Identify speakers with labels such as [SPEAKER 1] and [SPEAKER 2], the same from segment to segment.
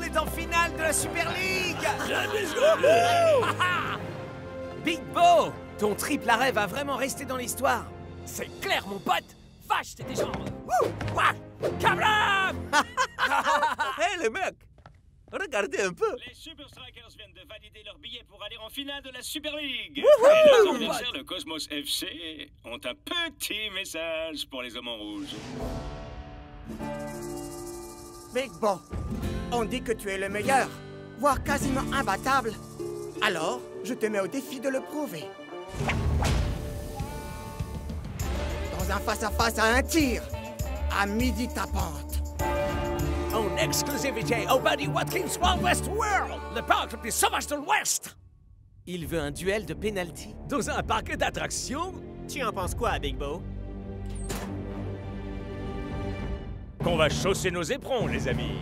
[SPEAKER 1] on est en finale de la Super League! Big Bo, ton triple arrêt va vraiment rester dans l'histoire.
[SPEAKER 2] C'est clair, mon pote. Vache, c'était genre... Kablam!
[SPEAKER 3] Hé, les mecs! Regardez un peu!
[SPEAKER 4] Les Super Strikers viennent de valider leur billet pour aller en finale de la Super League. Et
[SPEAKER 1] Wouhou!
[SPEAKER 4] leurs adversaires, le Cosmos FC, ont un petit message pour les hommes en rouge.
[SPEAKER 5] Big Bo, on dit que tu es le meilleur, voire quasiment imbattable. Alors, je te mets au défi de le prouver. Dans un face-à-face à un tir, à midi tapante.
[SPEAKER 2] En exclusivité au Buddy Watkins Wild West World, le parc le plus sauvage de l'Ouest.
[SPEAKER 1] Il veut un duel de penalty.
[SPEAKER 2] Dans un parc d'attractions.
[SPEAKER 3] Tu en penses quoi, Big Bo?
[SPEAKER 6] Qu'on va chausser nos éperons, les amis.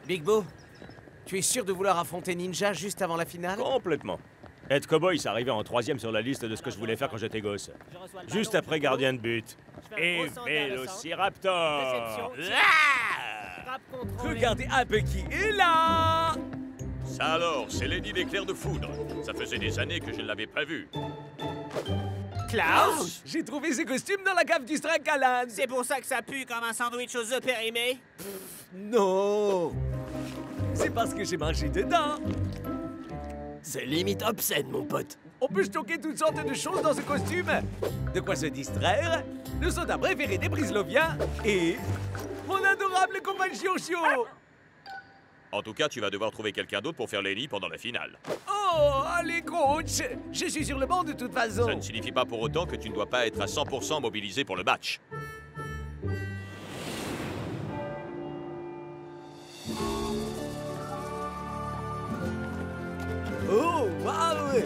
[SPEAKER 1] Big Bo, tu es sûr de vouloir affronter Ninja juste avant la finale?
[SPEAKER 6] Complètement. Être cowboy, c'est arrivé en 3e sur la liste de ce que je voulais faire quand j'étais gosse. Juste après gardien de but. Et Vélociraptor.
[SPEAKER 2] Regardez un peu qui est là.
[SPEAKER 7] Ça alors, c'est Lenny l'éclair de foudre. Ça faisait des années que je ne l'avais pas vu.
[SPEAKER 2] Klaus! J'ai trouvé ces costumes dans la cave du Strike Alan.
[SPEAKER 3] C'est pour ça que ça pue comme un sandwich aux œufs périmés?
[SPEAKER 2] Non! C'est parce que j'ai mangé dedans.
[SPEAKER 1] C'est limite obscène, mon pote.
[SPEAKER 2] On peut stocker toutes sortes de choses dans ce costume. De quoi se distraire, le soda préféré des Brisloviens et mon adorable compagnon Chio.
[SPEAKER 7] En tout cas, tu vas devoir trouver quelqu'un d'autre pour faire Lenny pendant la finale.
[SPEAKER 2] Oh, allez, coach! Je suis sur le banc de toute façon.
[SPEAKER 7] Ça ne signifie pas pour autant que tu ne dois pas être à 100% mobilisé pour le match.
[SPEAKER 2] Oh, waouh!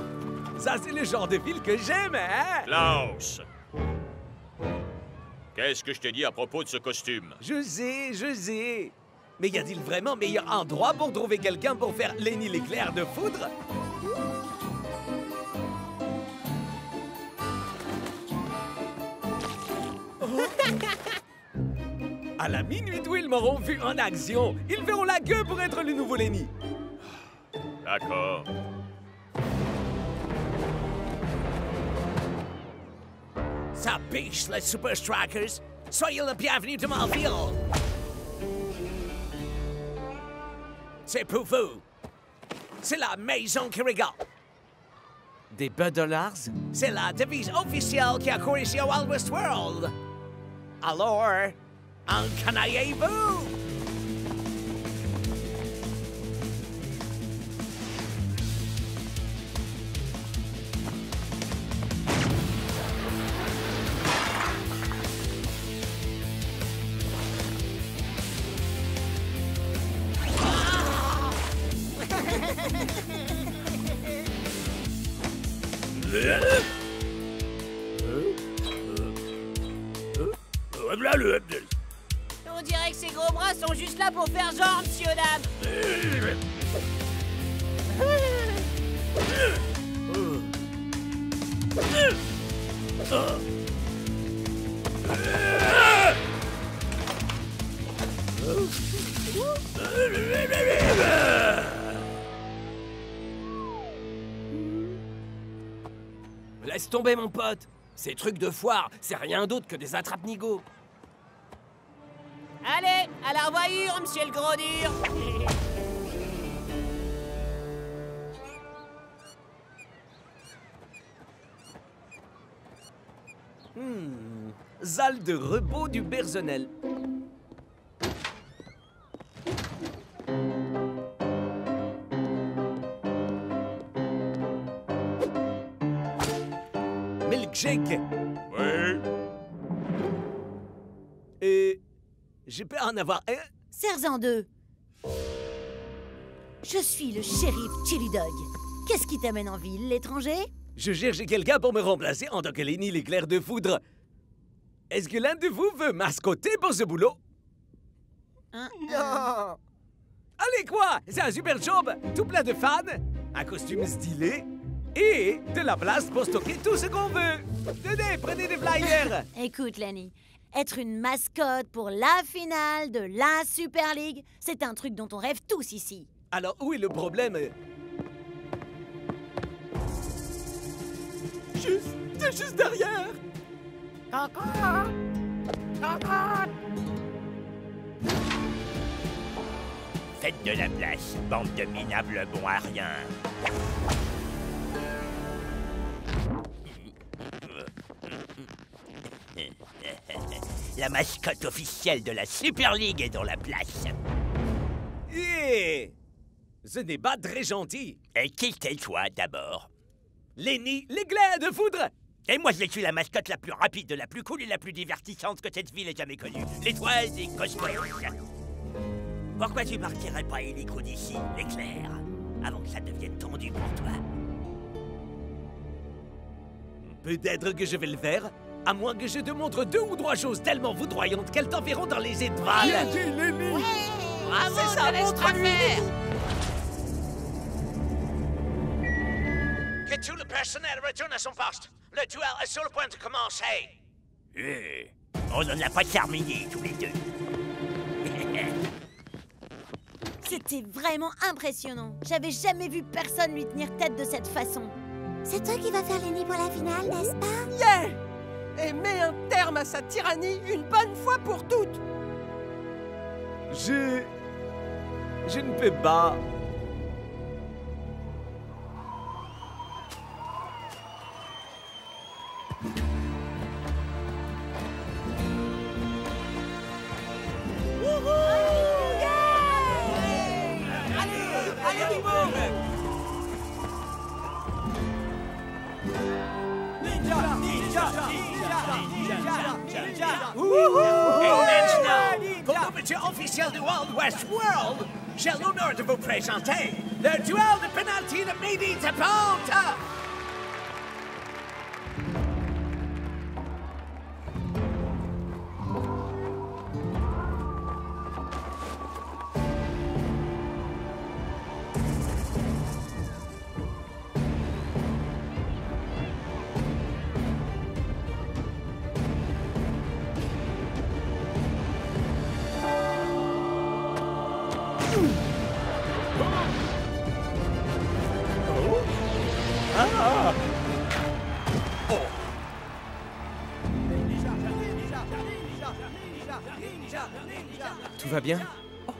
[SPEAKER 2] Ça, c'est le genre de ville que j'aime, hein?
[SPEAKER 7] Klaus! Qu'est-ce que je t'ai dit à propos de ce costume?
[SPEAKER 2] Je sais. Mais y a-t-il vraiment meilleur endroit pour trouver quelqu'un pour faire Lenny l'éclair de foudre? À la minute où ils m'auront vu en action, ils verront la queue pour être le nouveau Lenny.
[SPEAKER 7] D'accord.
[SPEAKER 2] Ça piche, les Super Strikers. Soyez le bienvenu de ma ville. C'est pour vous. C'est la maison qui rigole.
[SPEAKER 1] Des $.
[SPEAKER 2] C'est la devise officielle qui a couru ici au Wild West World. Alors, encanaillez-vous!
[SPEAKER 8] On dirait que ces gros bras sont juste là pour faire genre, monsieur dame.
[SPEAKER 1] Laisse tomber, mon pote. Ces trucs de foire, c'est rien d'autre que des attrape-nigauds.
[SPEAKER 8] Allez, à la revoyure, monsieur le gros dur.
[SPEAKER 2] Salle de repos du personnel. Milkshake.
[SPEAKER 7] Oui?
[SPEAKER 2] Je peux en avoir un?
[SPEAKER 9] Serre-en deux. Je suis le shérif Chili Dog. Qu'est-ce qui t'amène en ville, l'étranger?
[SPEAKER 2] Je cherche quelqu'un pour me remplacer en tant que Lenny l'éclair de foudre. Est-ce que l'un de vous veut mascotter pour ce boulot?
[SPEAKER 5] Non!
[SPEAKER 2] Allez quoi? C'est un super job, tout plein de fans, un costume stylé, Et de la place pour stocker tout ce qu'on veut. Tenez, prenez des flyers.
[SPEAKER 9] Écoute, Lenny, être une mascotte pour la finale de la Super League, c'est un truc dont on rêve tous ici.
[SPEAKER 2] Alors, où est le problème? Juste derrière.
[SPEAKER 10] Faites de la place, bande de minables bons à rien. La mascotte officielle de la Super League est dans la place.
[SPEAKER 2] Eh, ce n'est pas très gentil.
[SPEAKER 10] Et qui t'es toi d'abord?
[SPEAKER 2] Lenny, l'éclair de foudre.
[SPEAKER 10] Et moi, je suis la mascotte la plus rapide, la plus cool et la plus divertissante que cette ville ait jamais connue. L'étoile des cosmos. Pourquoi tu partirais pas illico d'ici, l'éclair, avant que ça devienne tendu pour toi?
[SPEAKER 2] Peut-être que je vais le faire, à moins que je te montre 2 ou 3 choses tellement foudroyantes qu'elles t'enverront dans les étoiles.
[SPEAKER 1] Lenny.
[SPEAKER 8] Bravo,
[SPEAKER 1] C'est ça,
[SPEAKER 8] te laisse pas
[SPEAKER 1] montre-lui.
[SPEAKER 8] faire.
[SPEAKER 1] Que tout le personnel retourne à son poste. Le duel est sur le point de commencer.
[SPEAKER 10] On n'en a pas terminé, tous les deux.
[SPEAKER 9] C'était vraiment impressionnant. J'avais jamais vu personne lui tenir tête de cette façon. C'est toi qui vas faire Lenny pour la finale, n'est-ce pas?
[SPEAKER 1] Yeah! Et mets un terme à sa tyrannie une bonne fois pour toutes.
[SPEAKER 2] Je ne peux pas.
[SPEAKER 1] Et maintenant, pour l'ouverture officielle du Wild West World, j'ai l'honneur de vous présenter le duel de penalty de midi de Pente.
[SPEAKER 2] Tout va bien?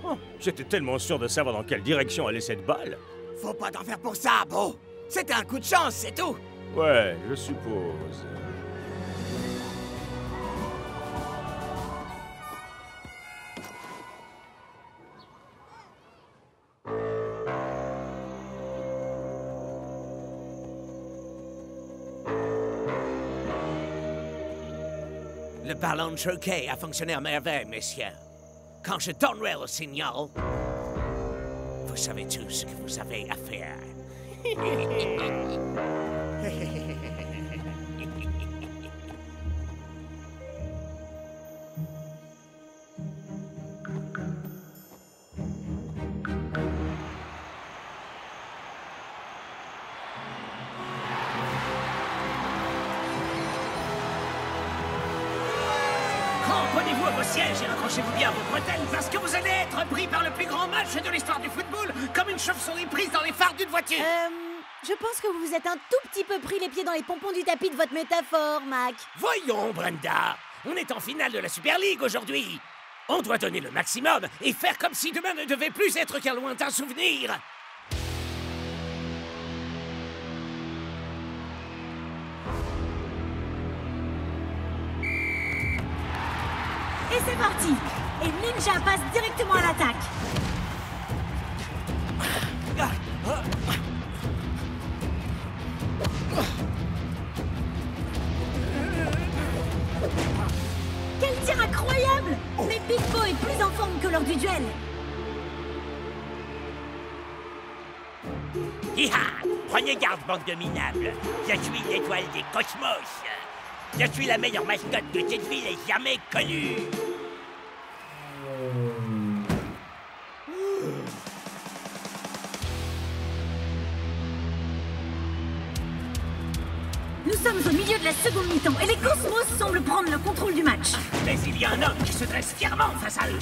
[SPEAKER 6] Oh, j'étais tellement sûr de savoir dans quelle direction allait cette balle.
[SPEAKER 5] Faut pas t'en faire pour ça, Bo. C'était un coup de chance, c'est tout.
[SPEAKER 6] Ouais, je suppose.
[SPEAKER 1] Le ballon choqué a fonctionné à merveille, messieurs. Quand je donnerai le signal, vous savez tout ce que vous avez à faire. Cramponnez-vous à vos sièges et accrochez-vous bien à vos bretelles parce que vous allez être pris par le plus grand match de l'histoire du football, comme une chauve-souris prise dans les phares d'une voiture.
[SPEAKER 9] Je pense que vous vous êtes un tout petit peu pris les pieds dans les pompons du tapis de votre métaphore, Mac.
[SPEAKER 1] Voyons, Brenda, on est en finale de la Super League aujourd'hui. On doit donner le maximum et faire comme si demain ne devait plus être qu'un lointain souvenir.
[SPEAKER 9] Et c'est parti. Et Ninja passe directement à l'attaque. Quel tir incroyable! Mais Big Bo est plus en forme que lors du duel.
[SPEAKER 10] Hi-ha! Prenez garde, bande de minables. Je suis l'étoile des cosmos. Je suis la meilleure mascotte que cette ville ait jamais connue.
[SPEAKER 11] Nous sommes au milieu de la seconde mi-temps et les Cosmos semblent prendre le contrôle du match.
[SPEAKER 1] Mais il y a un homme qui se dresse fièrement face à eux.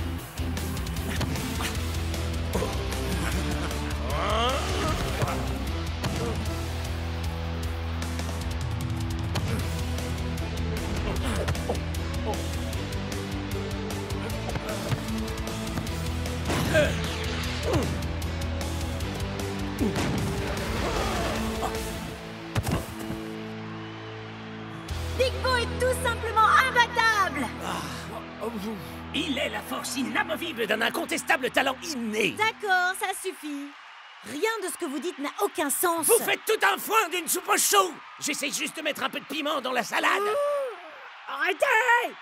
[SPEAKER 11] Big Bo est tout simplement imbattable.
[SPEAKER 1] Il est la force inamovible d'un incontestable talent inné.
[SPEAKER 9] D'accord, ça suffit. Rien de ce que vous dites n'a aucun sens.
[SPEAKER 1] Vous faites tout un foin d'une soupe au chou. J'essaie juste de mettre un peu de piment dans la salade. Arrêtez!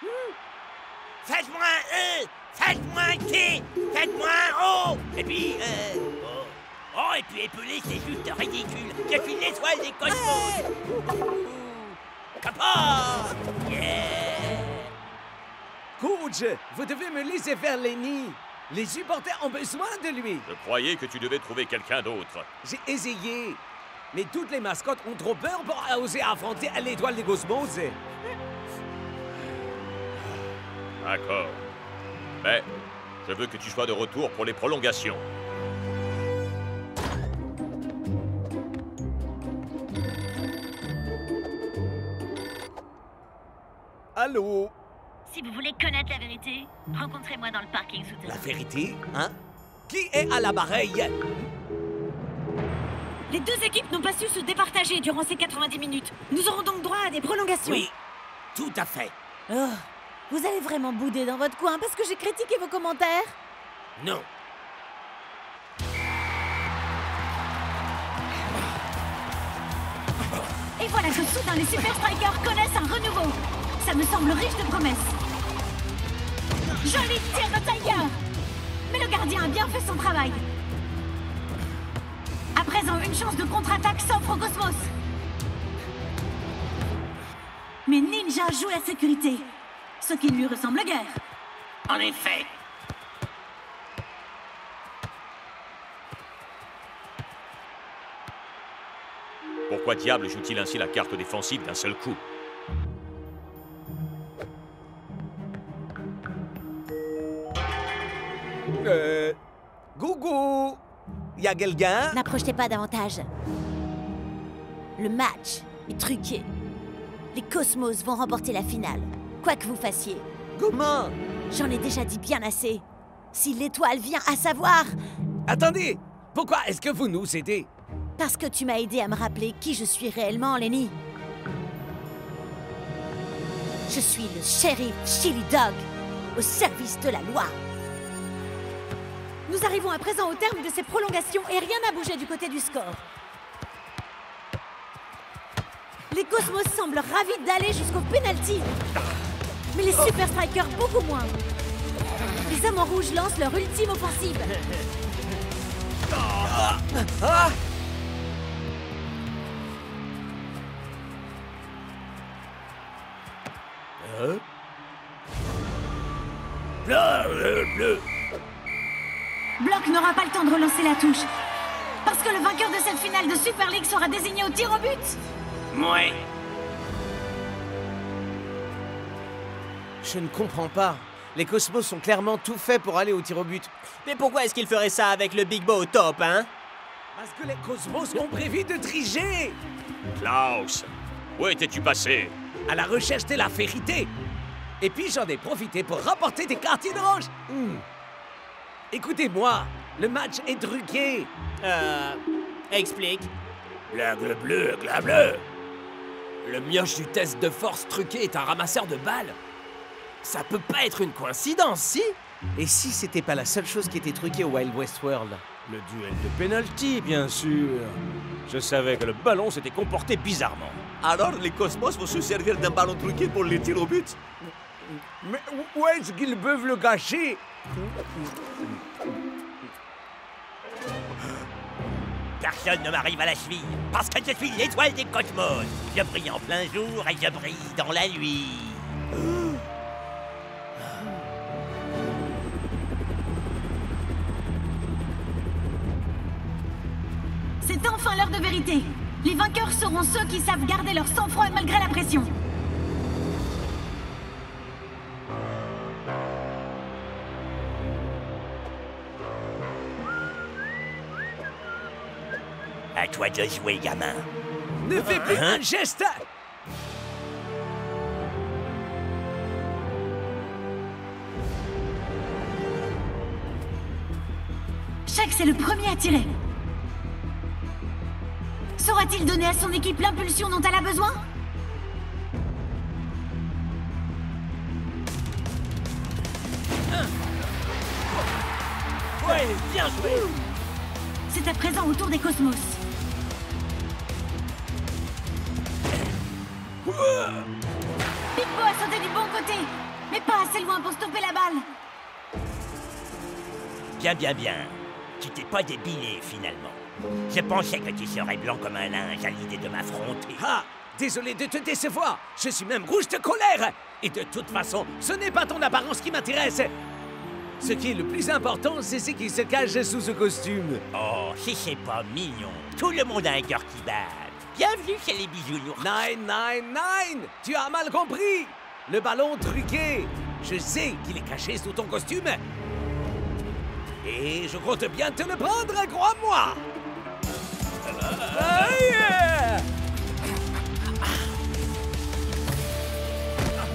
[SPEAKER 10] Faites-moi un E, faites-moi un T, faites-moi un O, et puis et puis épeler, c'est juste ridicule. Je suis l'étoile des Cosmos. Capote! Yeah!
[SPEAKER 2] Coach, vous devez me laisser faire Lenny. Les supporters ont besoin de lui.
[SPEAKER 7] Je croyais que tu devais trouver quelqu'un d'autre.
[SPEAKER 2] J'ai essayé. Mais toutes les mascottes ont trop peur pour oser affronter l'étoile des Cosmos.
[SPEAKER 7] D'accord. Mais je veux que tu sois de retour pour les prolongations.
[SPEAKER 2] Allô?
[SPEAKER 11] Si vous voulez connaître la vérité, rencontrez-moi dans le parking souterrain.
[SPEAKER 2] La vérité, hein? Qui est à l'appareil?
[SPEAKER 11] Les deux équipes n'ont pas su se départager durant ces 90 minutes. Nous aurons donc droit à des prolongations.
[SPEAKER 1] Oui, tout à fait.
[SPEAKER 9] Oh, vous allez vraiment bouder dans votre coin parce que j'ai critiqué vos commentaires?
[SPEAKER 1] Non.
[SPEAKER 11] Et voilà que soudain les Super Strikers connaissent un renouveau. Ça me semble riche de promesses. Joli tir de Tiger! Mais le gardien a bien fait son travail. À présent, une chance de contre-attaque s'offre au Cosmos. Mais Ninja joue la sécurité, ce qui ne lui ressemble guère.
[SPEAKER 1] En effet.
[SPEAKER 7] Pourquoi diable joue-t-il ainsi la carte défensive d'un seul coup?
[SPEAKER 2] Gougou! Y a quelqu'un?
[SPEAKER 9] N'approchez pas davantage. Le match est truqué. Les Cosmos vont remporter la finale, quoi que vous fassiez.
[SPEAKER 2] Comment?
[SPEAKER 9] J'en ai déjà dit bien assez. Si l'étoile vient à savoir...
[SPEAKER 2] Attendez! Pourquoi est-ce que vous nous aidez?
[SPEAKER 9] Parce que tu m'as aidé à me rappeler qui je suis réellement, Lenny. Je suis le shérif Chili Dog, au service de la loi. Nous arrivons à présent au terme de ces prolongations et rien n'a bougé du côté du score. Les Cosmos semblent ravis d'aller jusqu'au penalty. Mais les Super Strikers beaucoup moins. Les Hommes en Rouge lancent leur ultime offensive.
[SPEAKER 1] Bleu.
[SPEAKER 11] Block n'aura pas le temps de relancer la touche. Parce que le vainqueur de cette finale de Super League sera désigné au tir au but.
[SPEAKER 1] Ouais.
[SPEAKER 2] Je ne comprends pas. Les Cosmos ont clairement tout fait pour aller au tir au but.
[SPEAKER 12] Mais pourquoi est-ce qu'il ferait ça avec le Big Bo au top, hein?
[SPEAKER 2] Parce que les Cosmos ont prévu de tricher.
[SPEAKER 7] Klaus, où étais-tu passé?
[SPEAKER 2] À la recherche de la vérité. Et puis j'en ai profité pour rapporter des cartines rouges. Écoutez-moi, le match est truqué.
[SPEAKER 12] Explique.
[SPEAKER 1] L'aigle bleu, aigle bleu.
[SPEAKER 3] Le mioche du test de force truqué est un ramasseur de balles. Ça peut pas être une coïncidence, si?
[SPEAKER 2] Et si c'était pas la seule chose qui était truquée au Wild West World?
[SPEAKER 6] Le duel de penalty, bien sûr. Je savais que le ballon s'était comporté bizarrement.
[SPEAKER 3] Alors les Cosmos vont se servir d'un ballon truqué pour les tirs au but?
[SPEAKER 2] Mais où est-ce qu'ils peuvent le gâcher?
[SPEAKER 10] Personne ne m'arrive à la cheville, parce que je suis l'étoile des Cosmos. Je brille en plein jour et je brille dans la nuit.
[SPEAKER 11] C'est enfin l'heure de vérité. Les vainqueurs seront ceux qui savent garder leur sang-froid malgré la pression.
[SPEAKER 10] À toi de jouer, gamin.
[SPEAKER 2] Ne fais plus un geste!
[SPEAKER 11] Shaq, c'est le premier à tirer. Saura-t-il donner à son équipe l'impulsion dont elle a besoin?
[SPEAKER 10] Ouais, bien joué!
[SPEAKER 11] C'est à présent au tour des Cosmos. Big Bo a sauté du bon côté, mais pas assez loin pour stopper la balle.
[SPEAKER 10] Bien. Tu t'es pas débilé, finalement. Je pensais que tu serais blanc comme un linge à l'idée de m'affronter.
[SPEAKER 2] Ah! Désolé de te décevoir. Je suis même rouge de colère. Et de toute façon, ce n'est pas ton apparence qui m'intéresse. Ce qui est le plus important, c'est ce qui se cache sous ce costume.
[SPEAKER 10] Oh, si c'est pas mignon. Tout le monde a un cœur qui bat. Bienvenue chez les bisounours.
[SPEAKER 2] 999! Tu as mal compris. Le ballon truqué. Je sais qu'il est caché sous ton costume. Et je compte bien te le prendre, crois-moi.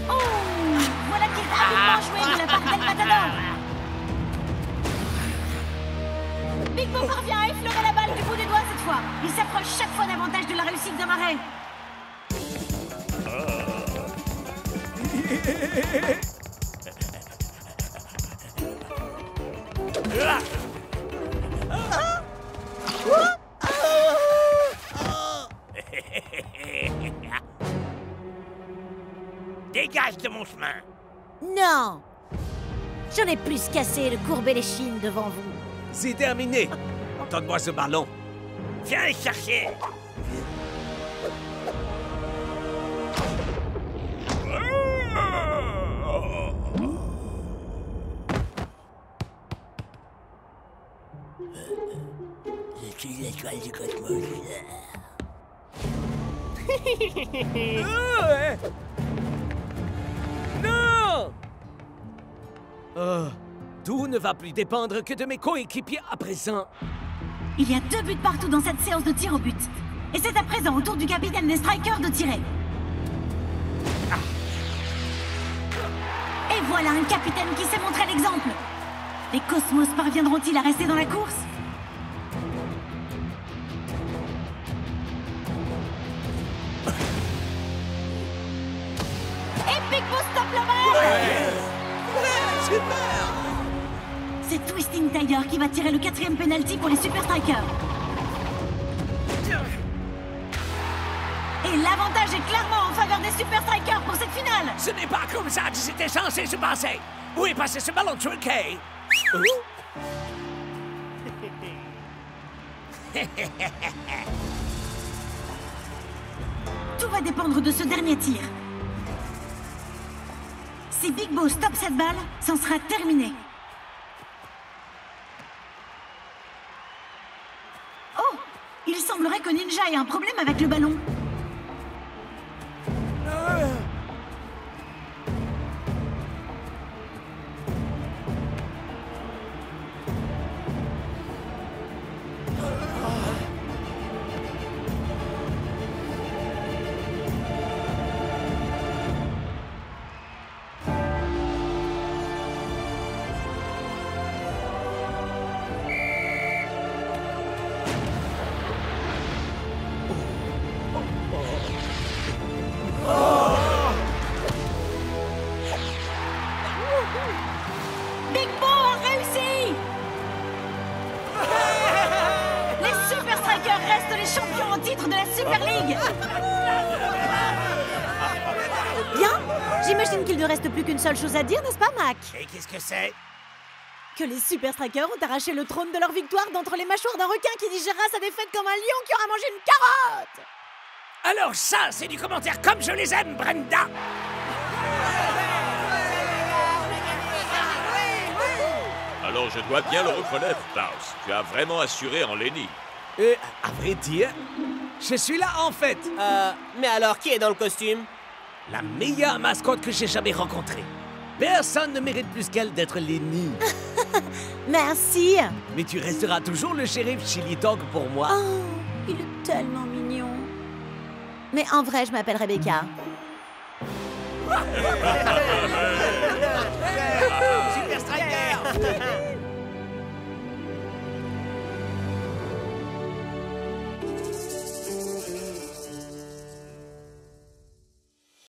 [SPEAKER 11] Oh, voilà qui est rapidement joué de la part d'El Matador. Big Bo parvient à effleurer la balle du bout des doigts cette fois. Il s'approche chaque fois davantage de la réussite d'un marais.
[SPEAKER 10] Dégage de mon chemin.
[SPEAKER 9] Non! J'en ai plus qu'assez de courber les chines devant vous.
[SPEAKER 2] C'est terminé. Donne-moi ce ballon.
[SPEAKER 10] Viens le chercher. Je suis l'étoile du cosmos.
[SPEAKER 2] Non! Tout ne va plus dépendre que de mes coéquipiers à présent.
[SPEAKER 11] Il y a 2 buts partout dans cette séance de tir au but. Et c'est à présent au tour du capitaine des Strikers de tirer. Et voilà un capitaine qui sait montrer l'exemple. Les Cosmos parviendront-ils à rester dans la course? Et Big Bo stoppe la balle.
[SPEAKER 2] Super!
[SPEAKER 11] C'est Twisting Tiger qui va tirer le 4e penalty pour les Super Strikers. Et l'avantage est clairement en faveur des Super Strikers pour cette finale.
[SPEAKER 2] Ce n'est pas comme ça que c'était censé se passer. Où est passé ce ballon truqué?
[SPEAKER 11] Tout va dépendre de ce dernier tir. Si Big Bo stoppe cette balle, c'en sera terminé. Oh! Il semblerait que Ninja ait un problème avec le ballon. Big Bo a réussi! Les Super Strikers restent les champions en titre de la Super League!
[SPEAKER 9] Bien? J'imagine qu'il ne reste plus qu'une seule chose à dire, n'est-ce pas, Mac?
[SPEAKER 10] Et qu'est-ce que c'est?
[SPEAKER 9] Que les Super Strikers ont arraché le trône de leur victoire d'entre les mâchoires d'un requin qui digérera sa défaite comme un lion qui aura mangé une carotte!
[SPEAKER 1] Alors ça, c'est du commentaire comme je les aime, Brenda!
[SPEAKER 7] Alors je dois bien le reconnaître, Klaus. Tu as vraiment assuré en Lenny.
[SPEAKER 2] À vrai dire, je suis là en fait.
[SPEAKER 12] Mais alors, qui est dans le costume?
[SPEAKER 2] La meilleure mascotte que j'ai jamais rencontrée. Personne ne mérite plus qu'elle d'être Lenny.
[SPEAKER 9] Merci.
[SPEAKER 2] Mais tu resteras toujours le shérif Chili Dog pour moi.
[SPEAKER 9] Oh, il est tellement mignon. Mais en vrai, je m'appelle Rebecca.
[SPEAKER 10] Super Striker.